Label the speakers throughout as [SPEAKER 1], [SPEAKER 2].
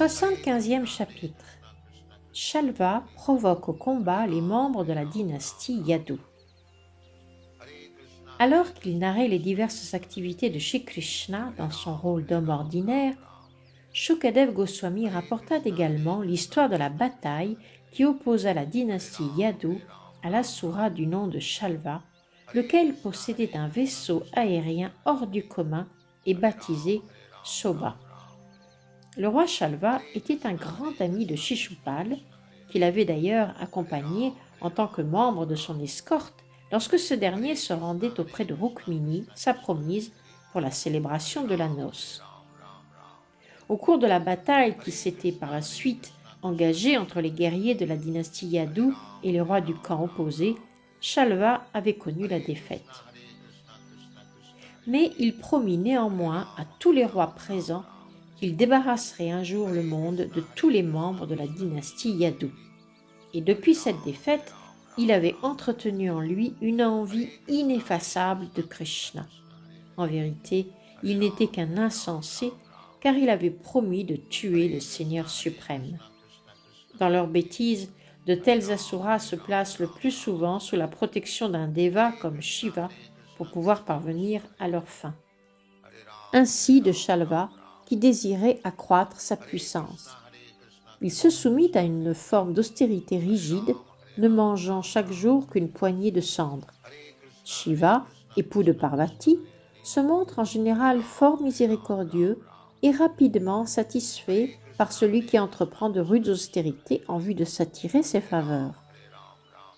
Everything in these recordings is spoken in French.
[SPEAKER 1] 75e chapitre. Shalva provoque au combat les membres de la dynastie Yadu. Alors qu'il narrait les diverses activités de Shri Krishna dans son rôle d'homme ordinaire, Shukadev Goswami rapporta également l'histoire de la bataille qui opposa la dynastie Yadu à l'asura du nom de Shalva, lequel possédait un vaisseau aérien hors du commun et baptisé Shobha. Le roi Shalva était un grand ami de Shishupal, qu'il avait d'ailleurs accompagné en tant que membre de son escorte lorsque ce dernier se rendait auprès de Rukmini, sa promise, pour la célébration de la noce. Au cours de la bataille qui s'était par la suite engagée entre les guerriers de la dynastie Yadu et les rois du camp opposé, Shalva avait connu la défaite. Mais il promit néanmoins à tous les rois présents qu'il débarrasserait un jour le monde de tous les membres de la dynastie Yadu. Et depuis cette défaite, il avait entretenu en lui une envie ineffaçable de Krishna. En vérité, il n'était qu'un insensé, car il avait promis de tuer le Seigneur suprême. Dans leurs bêtises, de tels asuras se placent le plus souvent sous la protection d'un déva comme Shiva pour pouvoir parvenir à leur fin. Ainsi de Shalva, qui désirait accroître sa puissance. Il se soumit à une forme d'austérité rigide, ne mangeant chaque jour qu'une poignée de cendres. Shiva, époux de Parvati, se montre en général fort miséricordieux et rapidement satisfait par celui qui entreprend de rudes austérités en vue de s'attirer ses faveurs.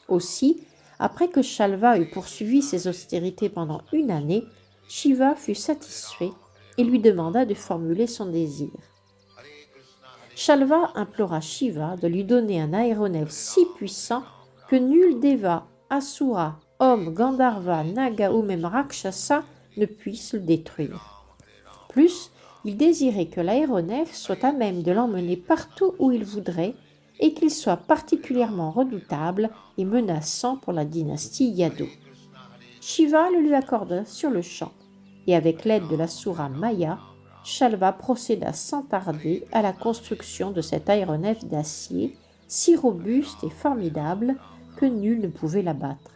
[SPEAKER 1] Aussi, après que Shalva eut poursuivi ses austérités pendant une année, Shiva fut satisfait et lui demanda de formuler son désir. Shalva implora Shiva de lui donner un aéronef si puissant que nul Deva, Asura, homme, Gandharva, Naga ou même Rakshasa ne puisse le détruire. Plus, il désirait que l'aéronef soit à même de l'emmener partout où il voudrait et qu'il soit particulièrement redoutable et menaçant pour la dynastie Yadu. Shiva le lui accorda sur le champ. Et avec l'aide de l'asura Maya, Shalva procéda sans tarder à la construction de cet aéronef d'acier, si robuste et formidable que nul ne pouvait l'abattre.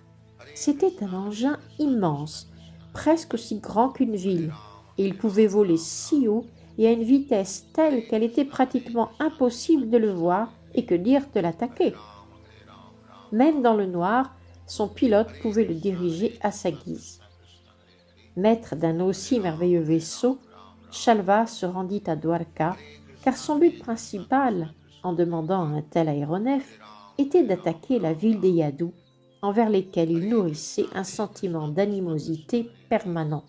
[SPEAKER 1] C'était un engin immense, presque aussi grand qu'une ville, et il pouvait voler si haut et à une vitesse telle qu'elle était pratiquement impossible de le voir et que dire de l'attaquer. Même dans le noir, son pilote pouvait le diriger à sa guise. Maître d'un aussi merveilleux vaisseau, Shalva se rendit à Dwarka, car son but principal, en demandant un tel aéronef, était d'attaquer la ville des Yadu, envers lesquels il nourrissait un sentiment d'animosité permanent.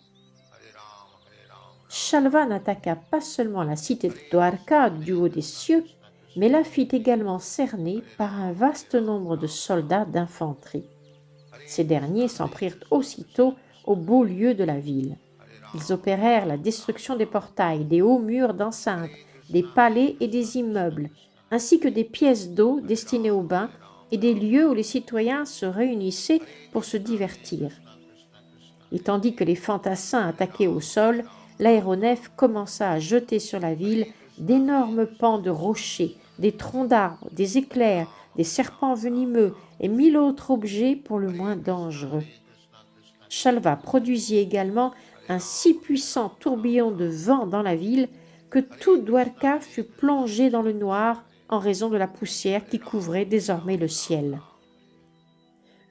[SPEAKER 1] Shalva n'attaqua pas seulement la cité de Dwarka du haut des cieux, mais la fit également cerner par un vaste nombre de soldats d'infanterie. Ces derniers s'en prirent aussitôt au beau lieu de la ville. Ils opérèrent la destruction des portails, des hauts murs d'enceinte, des palais et des immeubles, ainsi que des pièces d'eau destinées aux bains et des lieux où les citoyens se réunissaient pour se divertir. Et tandis que les fantassins attaquaient au sol, l'aéronef commença à jeter sur la ville d'énormes pans de rochers, des troncs d'arbres, des éclairs, des serpents venimeux et 1000 autres objets pour le moins dangereux. Shalva produisit également un si puissant tourbillon de vent dans la ville que tout Dwarka fut plongé dans le noir en raison de la poussière qui couvrait désormais le ciel.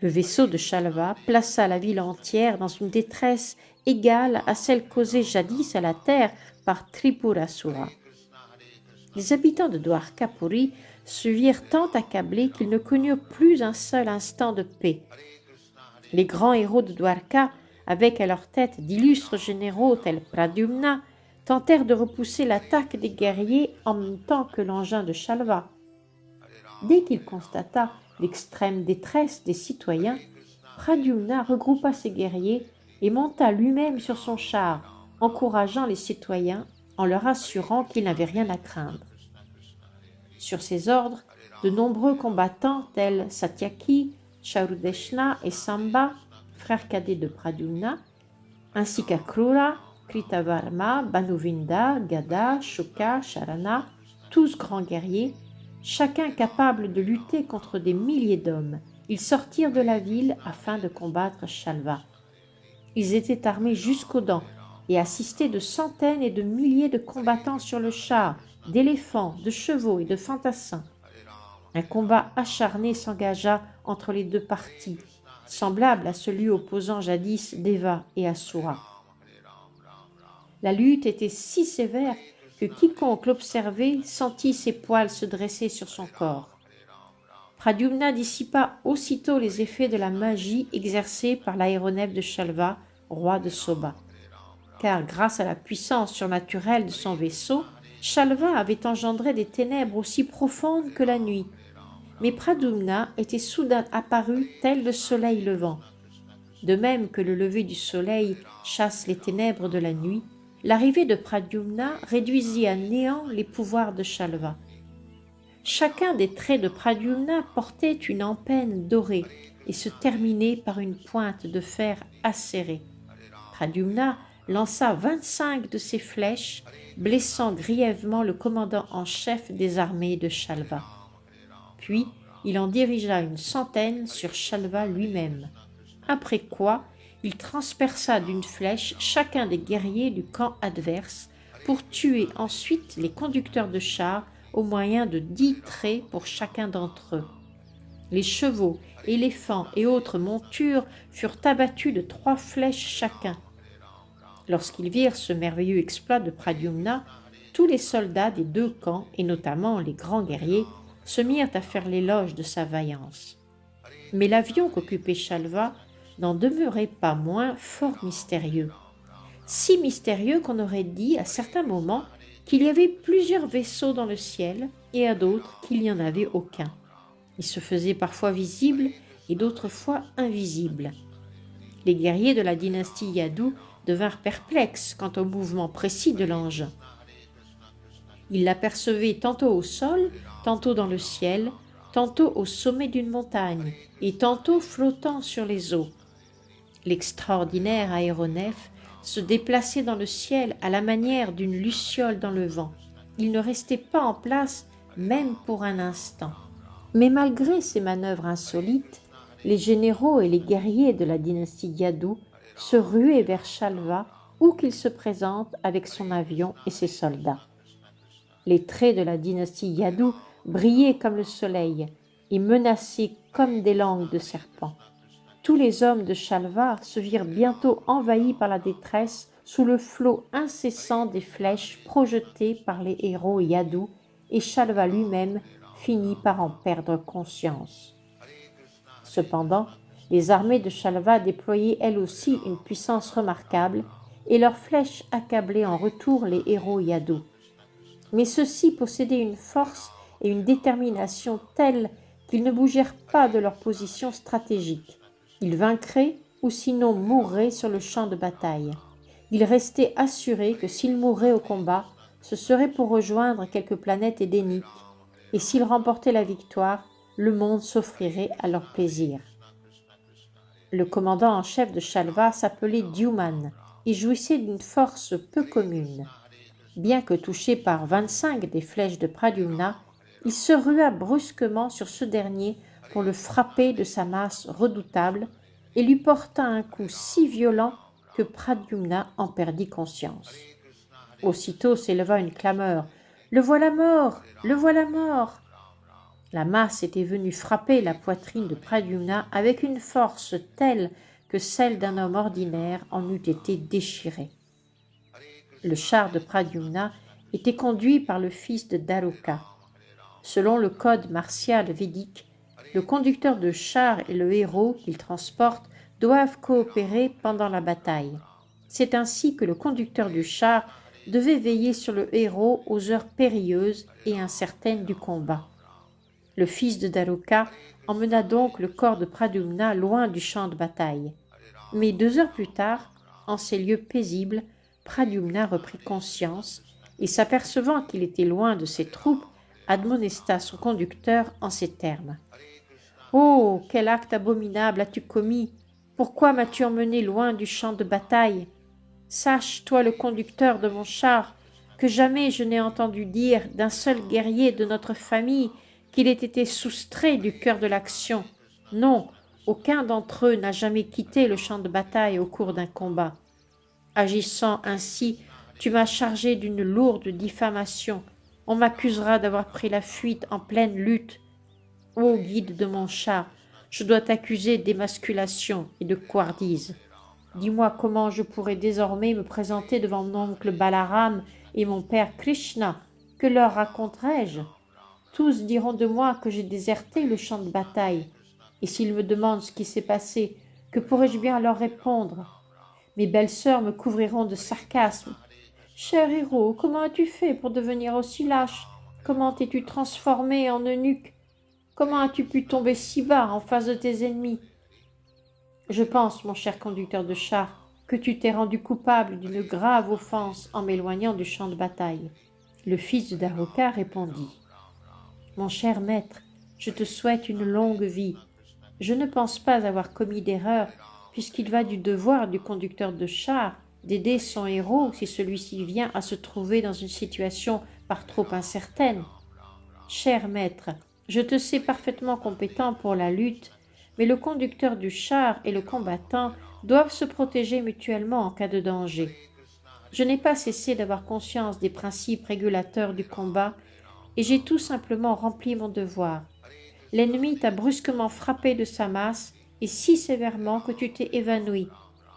[SPEAKER 1] Le vaisseau de Shalva plaça la ville entière dans une détresse égale à celle causée jadis à la terre par Tripurasura. Les habitants de Dwarkapuri se virent tant accablés qu'ils ne connurent plus un seul instant de paix. Les grands héros de Dwarka, avec à leur tête d'illustres généraux tels Pradyumna, tentèrent de repousser l'attaque des guerriers en même temps que l'engin de Shalva. Dès qu'il constata l'extrême détresse des citoyens, Pradyumna regroupa ses guerriers et monta lui-même sur son char, encourageant les citoyens en leur assurant qu'ils n'avaient rien à craindre. Sur ses ordres, de nombreux combattants tels Satyaki, Charudeshna et Samba, frères cadets de Pradyumna, ainsi qu'Akrura, Kritavarma, Banuvinda, Gada, Shuka, Sharana, tous grands guerriers, chacun capable de lutter contre des milliers d'hommes. Ils sortirent de la ville afin de combattre Shalva. Ils étaient armés jusqu'aux dents et assistés de centaines et de milliers de combattants sur le char, d'éléphants, de chevaux et de fantassins. Un combat acharné s'engagea entre les deux parties, semblable à celui opposant jadis Deva et Asura. La lutte était si sévère que quiconque l'observait sentit ses poils se dresser sur son corps. Pradyumna dissipa aussitôt les effets de la magie exercée par l'aéronef de Shalva, roi de Soba. Car grâce à la puissance surnaturelle de son vaisseau, Shalva avait engendré des ténèbres aussi profondes que la nuit. Mais Pradyumna était soudain apparu tel le soleil levant. De même que le lever du soleil chasse les ténèbres de la nuit, l'arrivée de Pradyumna réduisit à néant les pouvoirs de Shalva. Chacun des traits de Pradyumna portait une empenne dorée et se terminait par une pointe de fer acérée. Pradyumna lança 25 de ses flèches, blessant grièvement le commandant en chef des armées de Shalva. Puis il en dirigea une centaine sur Shalva lui-même, après quoi il transperça d'une flèche chacun des guerriers du camp adverse pour tuer ensuite les conducteurs de chars au moyen de 10 traits pour chacun d'entre eux. Les chevaux, éléphants et autres montures furent abattus de 3 flèches chacun. Lorsqu'ils virent ce merveilleux exploit de Pradyumna, tous les soldats des 2 camps, et notamment les grands guerriers, se mirent à faire l'éloge de sa vaillance. Mais l'avion qu'occupait Shalva n'en demeurait pas moins fort mystérieux. Si mystérieux qu'on aurait dit à certains moments qu'il y avait plusieurs vaisseaux dans le ciel et à d'autres qu'il n'y en avait aucun. Ils se faisaient parfois visibles et d'autres fois invisibles. Les guerriers de la dynastie Yadu devinrent perplexes quant au mouvement précis de l'engin. Ils l'apercevaient tantôt au sol, tantôt dans le ciel, tantôt au sommet d'une montagne et tantôt flottant sur les eaux. L'extraordinaire aéronef se déplaçait dans le ciel à la manière d'une luciole dans le vent. Il ne restait pas en place même pour un instant. Mais malgré ces manœuvres insolites, les généraux et les guerriers de la dynastie Yadu se ruaient vers Shalva où qu'il se présente avec son avion et ses soldats. Les traits de la dynastie Yadu brillaient comme le soleil et menaçaient comme des langues de serpent. Tous les hommes de Shalva se virent bientôt envahis par la détresse sous le flot incessant des flèches projetées par les héros Yadu, et Shalva lui-même finit par en perdre conscience. Cependant, les armées de Shalva déployaient elles aussi une puissance remarquable, et leurs flèches accablaient en retour les héros Yadu. Mais ceux-ci possédaient une force et une détermination telles qu'ils ne bougèrent pas de leur position stratégique. Ils vaincraient ou sinon mourraient sur le champ de bataille. Ils restaient assurés que s'ils mouraient au combat, ce serait pour rejoindre quelques planètes édéniques, et s'ils remportaient la victoire, le monde s'offrirait à leur plaisir. Le commandant en chef de Shalva s'appelait Dyuman et jouissait d'une force peu commune. Bien que touché par 25 des flèches de Pradyumna, il se rua brusquement sur ce dernier pour le frapper de sa masse redoutable et lui porta un coup si violent que Pradyumna en perdit conscience. Aussitôt s'éleva une clameur « Le voilà mort! Le voilà mort !» La masse était venue frapper la poitrine de Pradyumna avec une force telle que celle d'un homme ordinaire en eût été déchirée. Le char de Pradyumna était conduit par le fils de Daruka. Selon le code martial védique, le conducteur de char et le héros qu'il transporte doivent coopérer pendant la bataille. C'est ainsi que le conducteur du char devait veiller sur le héros aux heures périlleuses et incertaines du combat. Le fils de Daruka emmena donc le corps de Pradyumna loin du champ de bataille. Mais 2 heures plus tard, en ces lieux paisibles, Pradyumna reprit conscience et, s'apercevant qu'il était loin de ses troupes, admonesta son conducteur en ces termes. « Oh, quel acte abominable as-tu commis! Pourquoi m'as-tu emmené loin du champ de bataille? Sache, toi le conducteur de mon char, que jamais je n'ai entendu dire d'un seul guerrier de notre famille qu'il ait été soustrait du cœur de l'action. Non, aucun d'entre eux n'a jamais quitté le champ de bataille au cours d'un combat. Agissant ainsi, tu m'as chargé d'une lourde diffamation. On m'accusera d'avoir pris la fuite en pleine lutte. Ô guide de mon char, je dois t'accuser d'émasculation et de couardise. Dis-moi comment je pourrai désormais me présenter devant mon oncle Balaram et mon père Krishna. Que leur raconterai-je? Tous diront de moi que j'ai déserté le champ de bataille. Et s'ils me demandent ce qui s'est passé, que pourrais-je bien leur répondre? Mes belles-sœurs me couvriront de sarcasme. Cher héros, comment as-tu fait pour devenir aussi lâche? Comment t'es-tu transformé en eunuque? Comment as-tu pu tomber si bas en face de tes ennemis? Je pense, mon cher conducteur de char, que tu t'es rendu coupable d'une grave offense en m'éloignant du champ de bataille. Le fils de Daroka répondit. Mon cher maître, je te souhaite une longue vie. Je ne pense pas avoir commis d'erreur, puisqu'il va du devoir du conducteur de char d'aider son héros si celui-ci vient à se trouver dans une situation par trop incertaine. Cher maître, je te sais parfaitement compétent pour la lutte, mais le conducteur du char et le combattant doivent se protéger mutuellement en cas de danger. Je n'ai pas cessé d'avoir conscience des principes régulateurs du combat et j'ai tout simplement rempli mon devoir. L'ennemi t'a brusquement frappé de sa masse et si sévèrement que tu t'es évanoui.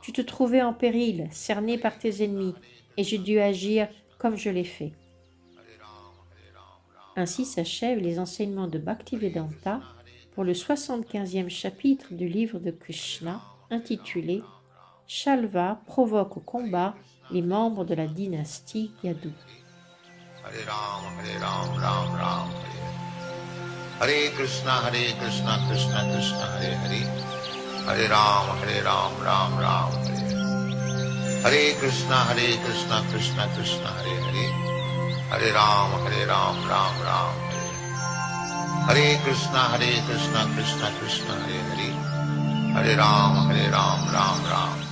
[SPEAKER 1] Tu te trouvais en péril, cerné par tes ennemis, et j'ai dû agir comme je l'ai fait. Ainsi s'achèvent les enseignements de Bhaktivedanta pour le 75e chapitre du livre de Krishna, intitulé « Shalva provoque au combat les membres de la dynastie Yadu ».
[SPEAKER 2] Hare Ram, Ram Ram, Hare Krishna, Krishna Krishna, Hare Hare. Hare Ram, Ram Ram, Hare Krishna, Krishna Krishna, Hare Hare. Hare Ram, Ram Ram, Hare Krishna, Krishna Krishna, Hare Hare. Hare Ram, Ram Ram.